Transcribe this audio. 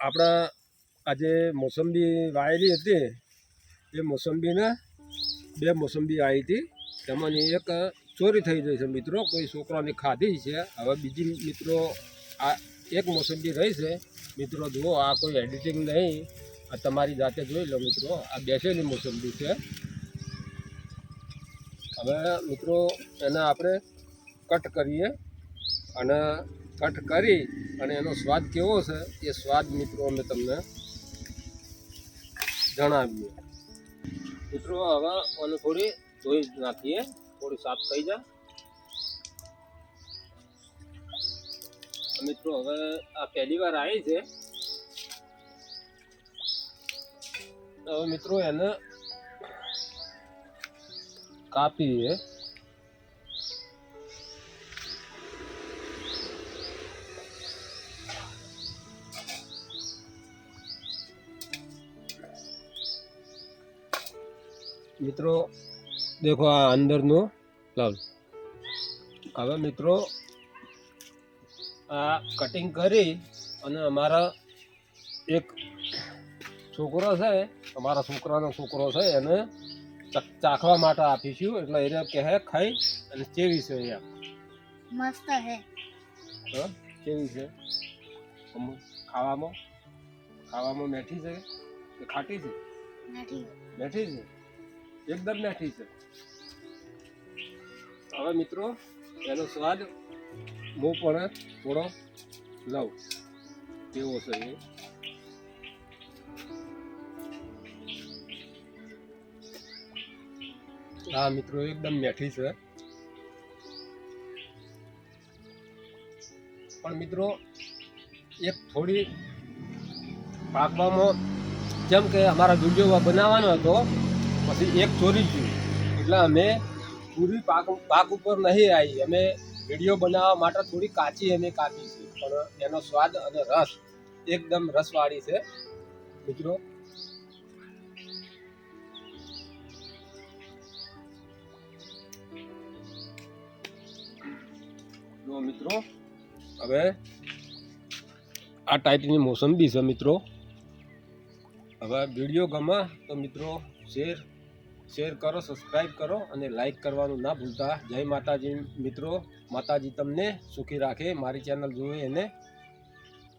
આપણા આજે મોસંબી વાયેલી હતી એ મોસંબીને 2 મોસંબી આવી હતી, તેમાંની એક ચોરી થઈ ગઈ છે મિત્રો, કોઈ છોકરાને ખાધી છે. હવે બીજી મિત્રો આ એક મોસંબી રહી છે મિત્રો. જુઓ, આ કોઈ એડિટિંગ નહીં, આ તમારી જાતે જોઈ લો મિત્રો. આ બેસેલી મોસંબી છે. હવે મિત્રો એને આપણે કટ કરીએ અને કટ કરી અને એનો સ્વાદ કેવો છે એ સ્વાદ મિત્રો અમે તમને જણાવીએ. મિત્રો હવે આને થોડી ધોઈ નાખીએ, થોડી સાફ થઈ જાય. મિત્રો હવે આ પહેલી વાર આવી છે. હવે મિત્રો એને કાપીએ. મિત્રો દેખો આ અંદરનો લાવ. હવે મિત્રો આ કટિંગ કરી અને અમારા એક છોકરો છે, અમારા છોકરાનો છોકરો છે, એને ચાખવા માટે આપીશું. એટલે એને કહે ખાઈ અને કેવી છે યાર? મસ્ત હે. હા, કેવી છે ખાવામાં મેઠી છે કે ખાટી છે? મેઠી છે, એકદમ મેઠી છે. હવે મિત્રો એનો સ્વાદ હું પણ થોડો લઉં કેવો છે એ. હા મિત્રો એકદમ મેઠી છે, પણ મિત્રો એક થોડી પાકવામાં, જેમ કે અમારા વિડીયો બનાવવાનો હતો પછી એક ચોરી ગયું એટલે અમે પૂરી પાક ઉપર નહીં આવી. અમે વિડીયો બનાવવા માટે થોડી કાચી અમે કાપી છે, પણ એનો સ્વાદ અને રસ એકદમ રસવાળી છે મિત્રો. જો મિત્રો હવે આ ટાઈપની મોસંબી છે મિત્રો. હવે વિડીયો ગમે તો મિત્રો શેર કરો, સબસ્ક્રાઈબ કરો અને લાઈક કરવાનું ના ભૂલતા. જય માતાજી મિત્રો. માતાજી તમને સુખી રાખે. મારી ચેનલ જોવે એને